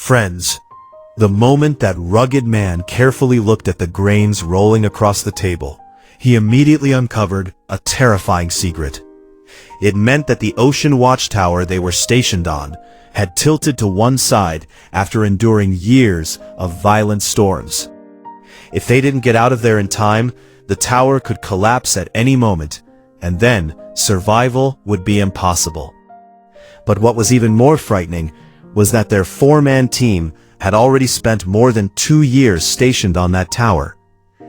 Friends, the moment that rugged man carefully looked at the grains rolling across the table, he immediately uncovered a terrifying secret. It meant that the ocean watchtower they were stationed on had tilted to one side after enduring years of violent storms. If they didn't get out of there in time, the tower could collapse at any moment, and then survival would be impossible. But what was even more frightening was that their four-man team had already spent more than 2 years stationed on that tower,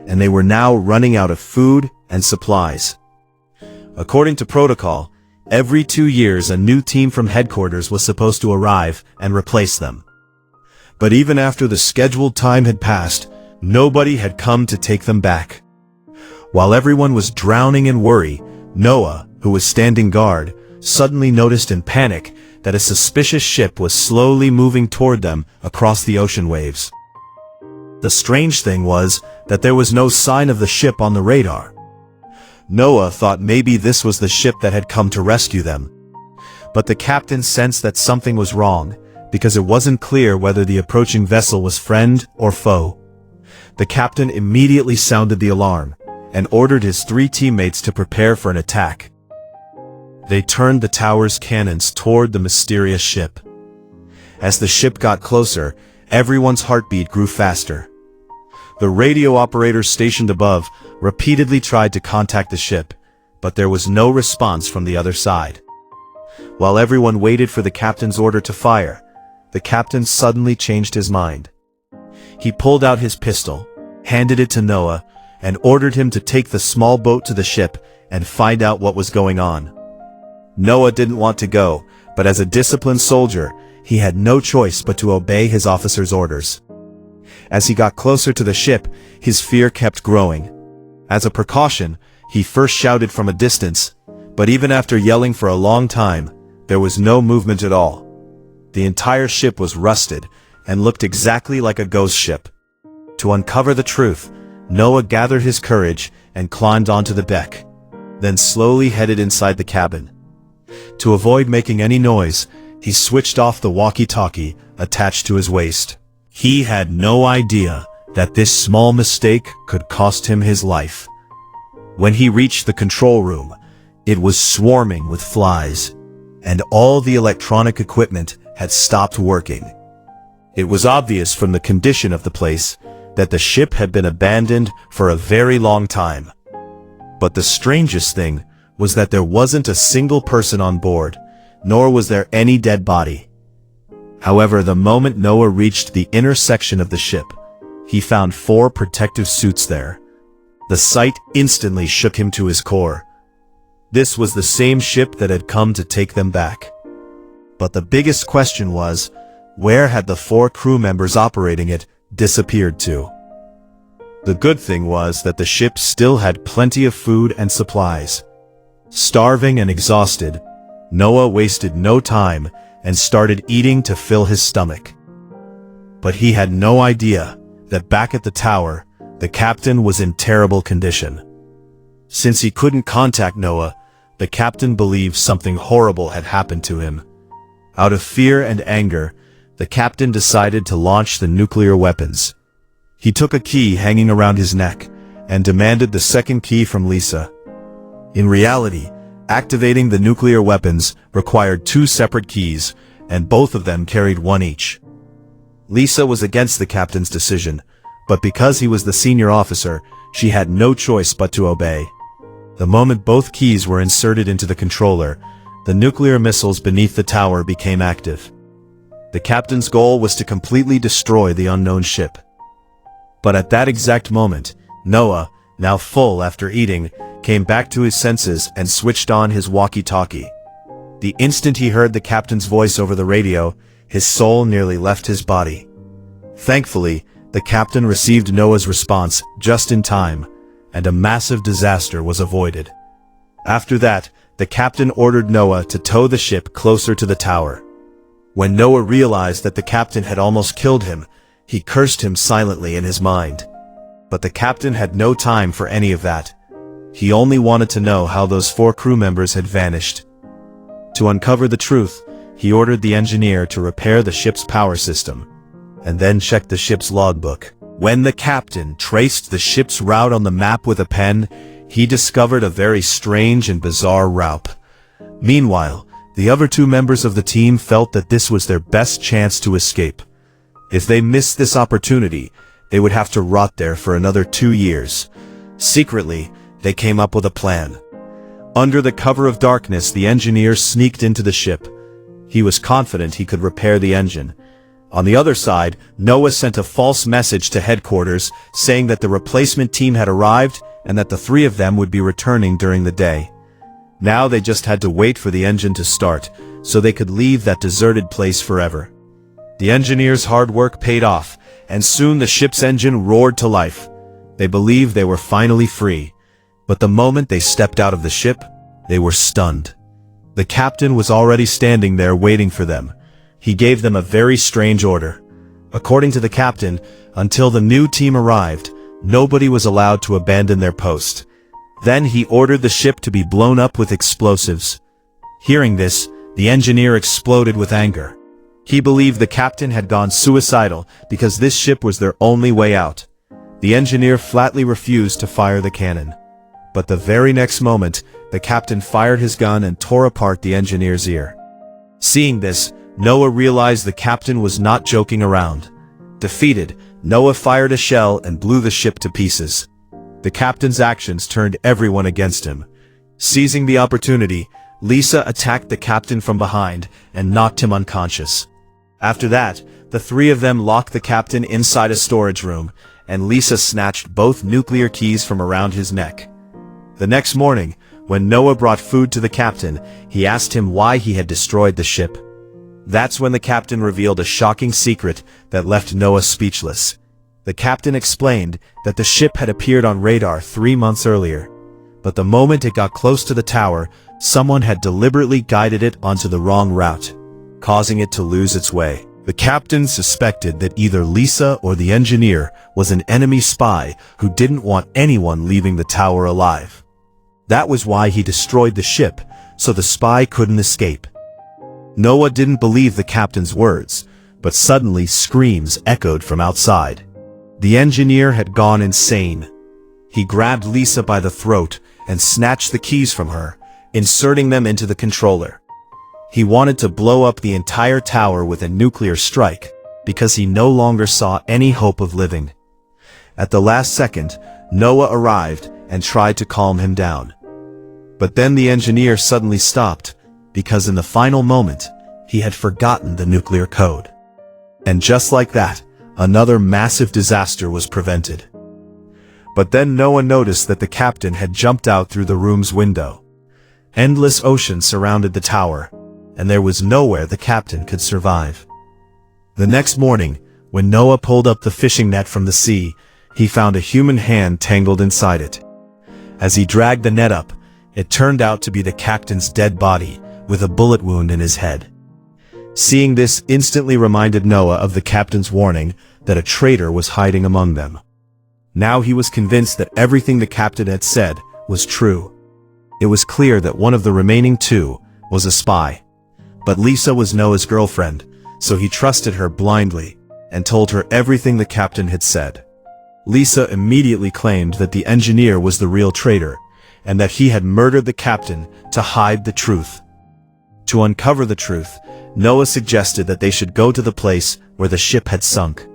and they were now running out of food and supplies. According to protocol, every 2 years a new team from headquarters was supposed to arrive and replace them. But even after the scheduled time had passed, nobody had come to take them back. While everyone was drowning in worry, Noah, who was standing guard, suddenly noticed in panic that a suspicious ship was slowly moving toward them across the ocean waves. The strange thing was that there was no sign of the ship on the radar. Noah thought maybe this was the ship that had come to rescue them. But the captain sensed that something was wrong, because it wasn't clear whether the approaching vessel was friend or foe. The captain immediately sounded the alarm, and ordered his 3 teammates to prepare for an attack. They turned the tower's cannons toward the mysterious ship. As the ship got closer, everyone's heartbeat grew faster. The radio operators stationed above repeatedly tried to contact the ship, but there was no response from the other side. While everyone waited for the captain's order to fire, the captain suddenly changed his mind. He pulled out his pistol, handed it to Noah, and ordered him to take the small boat to the ship and find out what was going on. Noah didn't want to go, but as a disciplined soldier, he had no choice but to obey his officer's orders. As he got closer to the ship, his fear kept growing. As a precaution, he first shouted from a distance, but even after yelling for a long time, there was no movement at all. The entire ship was rusted and looked exactly like a ghost ship. To uncover the truth, Noah gathered his courage and climbed onto the deck, then slowly headed inside the cabin. To avoid making any noise, he switched off the walkie-talkie attached to his waist. He had no idea that this small mistake could cost him his life. When he reached the control room, it was swarming with flies, and all the electronic equipment had stopped working. It was obvious from the condition of the place that the ship had been abandoned for a very long time. But the strangest thing was that there wasn't a single person on board, nor was there any dead body. However, the moment Noah reached the inner section of the ship, he found 4 protective suits there. The sight instantly shook him to his core. This was the same ship that had come to take them back. But the biggest question was, where had the 4 crew members operating it disappeared to? The good thing was that the ship still had plenty of food and supplies. Starving and exhausted, Noah wasted no time and started eating to fill his stomach. But he had no idea that back at the tower, the captain was in terrible condition. Since he couldn't contact Noah, the captain believed something horrible had happened to him. Out of fear and anger, the captain decided to launch the nuclear weapons. He took a key hanging around his neck and demanded the second key from Lisa. In reality, activating the nuclear weapons required 2 separate keys, and both of them carried 1 each. Lisa was against the captain's decision, but because he was the senior officer, she had no choice but to obey. The moment both keys were inserted into the controller, the nuclear missiles beneath the tower became active. The captain's goal was to completely destroy the unknown ship. But at that exact moment, Noah, now full after eating, came back to his senses and switched on his walkie-talkie. The instant he heard the captain's voice over the radio, his soul nearly left his body. Thankfully, the captain received Noah's response just in time, and a massive disaster was avoided. After that, the captain ordered Noah to tow the ship closer to the tower. When Noah realized that the captain had almost killed him, he cursed him silently in his mind. But the captain had no time for any of that. He only wanted to know how those 4 crew members had vanished. To uncover the truth, he ordered the engineer to repair the ship's power system, and then checked the ship's logbook. When the captain traced the ship's route on the map with a pen, he discovered a very strange and bizarre route. Meanwhile, the other two members of the team felt that this was their best chance to escape. If they missed this opportunity, they would have to rot there for another 2 years. Secretly, they came up with a plan. Under the cover of darkness, the engineer sneaked into the ship. He was confident he could repair the engine. On the other side, Noah sent a false message to headquarters saying that the replacement team had arrived and that the three of them would be returning during the day. Now they just had to wait for the engine to start, so they could leave that deserted place forever. The engineers' hard work paid off, and soon the ship's engine roared to life. They believed they were finally free, but the moment they stepped out of the ship, they were stunned. The captain was already standing there waiting for them. He gave them a very strange order. According to the captain, until the new team arrived, nobody was allowed to abandon their post. Then he ordered the ship to be blown up with explosives. Hearing this, the engineer exploded with anger. He believed the captain had gone suicidal because this ship was their only way out. The engineer flatly refused to fire the cannon. But the very next moment, the captain fired his gun and tore apart the engineer's ear. Seeing this, Noah realized the captain was not joking around. Defeated, Noah fired a shell and blew the ship to pieces. The captain's actions turned everyone against him. Seizing the opportunity, Lisa attacked the captain from behind and knocked him unconscious. After that, the three of them locked the captain inside a storage room, and Lisa snatched both nuclear keys from around his neck. The next morning, when Noah brought food to the captain, he asked him why he had destroyed the ship. That's when the captain revealed a shocking secret that left Noah speechless. The captain explained that the ship had appeared on radar 3 months earlier, but the moment it got close to the tower, someone had deliberately guided it onto the wrong route, causing it to lose its way. The captain suspected that either Lisa or the engineer was an enemy spy who didn't want anyone leaving the tower alive. That was why he destroyed the ship, so the spy couldn't escape. Noah didn't believe the captain's words, but suddenly screams echoed from outside. The engineer had gone insane. He grabbed Lisa by the throat and snatched the keys from her, inserting them into the controller. He wanted to blow up the entire tower with a nuclear strike, because he no longer saw any hope of living. At the last second, Noah arrived and tried to calm him down. But then the engineer suddenly stopped, because in the final moment, he had forgotten the nuclear code. And just like that, another massive disaster was prevented. But then Noah noticed that the captain had jumped out through the room's window. Endless ocean surrounded the tower, and there was nowhere the captain could survive. The next morning, when Noah pulled up the fishing net from the sea, he found a human hand tangled inside it. As he dragged the net up, it turned out to be the captain's dead body, with a bullet wound in his head. Seeing this instantly reminded Noah of the captain's warning that a traitor was hiding among them. Now he was convinced that everything the captain had said was true. It was clear that one of the remaining two was a spy. But Lisa was Noah's girlfriend, so he trusted her blindly and told her everything the captain had said. Lisa immediately claimed that the engineer was the real traitor, and that he had murdered the captain to hide the truth. To uncover the truth, Noah suggested that they should go to the place where the ship had sunk.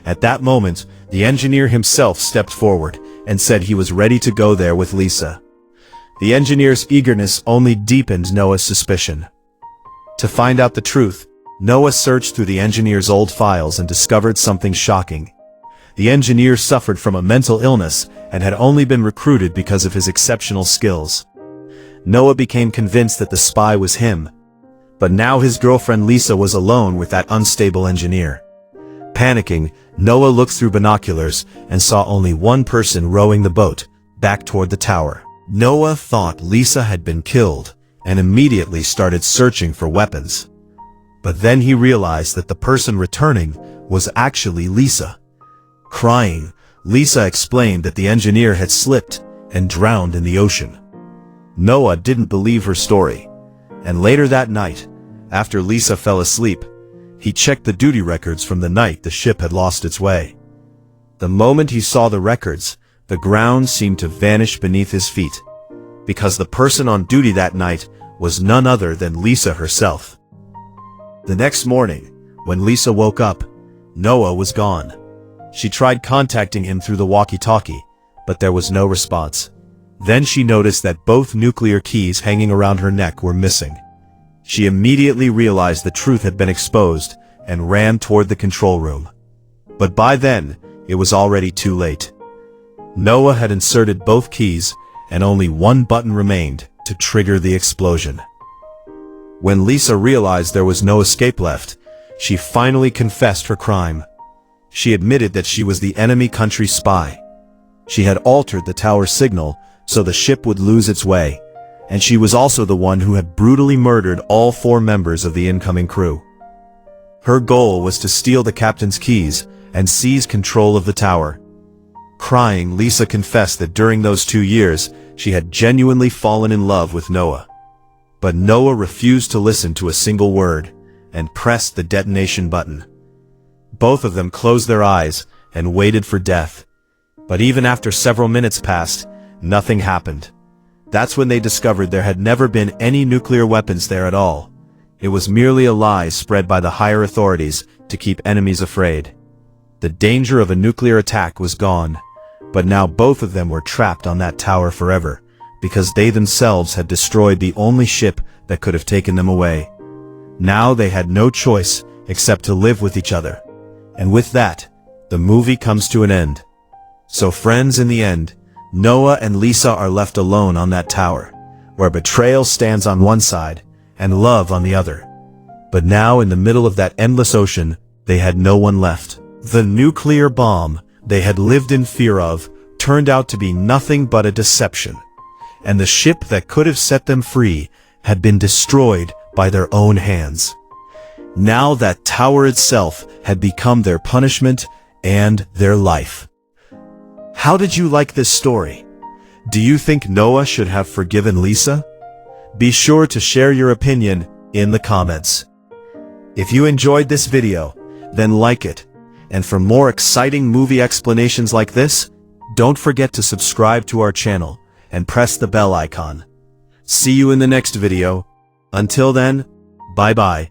At that moment, the engineer himself stepped forward and said he was ready to go there with Lisa. The engineer's eagerness only deepened Noah's suspicion. To find out the truth, Noah searched through the engineer's old files and discovered something shocking. The engineer suffered from a mental illness and had only been recruited because of his exceptional skills. Noah became convinced that the spy was him. But now his girlfriend Lisa was alone with that unstable engineer. Panicking, Noah looked through binoculars and saw only one person rowing the boat, back toward the tower. Noah thought Lisa had been killed and immediately started searching for weapons. But then he realized that the person returning was actually Lisa. Crying, Lisa explained that the engineer had slipped and drowned in the ocean. Noah didn't believe her story, and later that night, after Lisa fell asleep, He checked the duty records from the night the ship had lost its way. The moment he saw the records, the ground seemed to vanish beneath his feet, because the person on duty that night was none other than Lisa herself. The next morning, when Lisa woke up, Noah was gone. She tried contacting him through the walkie-talkie, but there was no response. Then she noticed that both nuclear keys hanging around her neck were missing. She immediately realized the truth had been exposed and ran toward the control room. But by then, it was already too late. Noah had inserted both keys, and only one button remained to trigger the explosion. When Lisa realized there was no escape left, she finally confessed her crime. She admitted that she was the enemy country's spy. She had altered the tower signal so the ship would lose its way, and she was also the one who had brutally murdered all 4 members of the incoming crew. Her goal was to steal the captain's keys and seize control of the tower. Crying, Lisa confessed that during those 2 years, she had genuinely fallen in love with Noah. But Noah refused to listen to a single word, and pressed the detonation button. Both of them closed their eyes and waited for death. But even after several minutes passed, nothing happened. That's when they discovered there had never been any nuclear weapons there at all. It was merely a lie spread by the higher authorities to keep enemies afraid. The danger of a nuclear attack was gone, but now both of them were trapped on that tower forever, because they themselves had destroyed the only ship that could have taken them away. Now they had no choice except to live with each other. And with that, the movie comes to an end. So friends, in the end, Noah and Lisa are left alone on that tower, where betrayal stands on one side and love on the other. But now, in the middle of that endless ocean, they had no one left. The nuclear bomb they had lived in fear of turned out to be nothing but a deception, and the ship that could have set them free had been destroyed by their own hands. Now that tower itself had become their punishment and their life. How did you like this story? Do you think Noah should have forgiven Lisa? Be sure to share your opinion in the comments. If you enjoyed this video, then like it. And for more exciting movie explanations like this, don't forget to subscribe to our channel and press the bell icon. See you in the next video. Until then, bye-bye.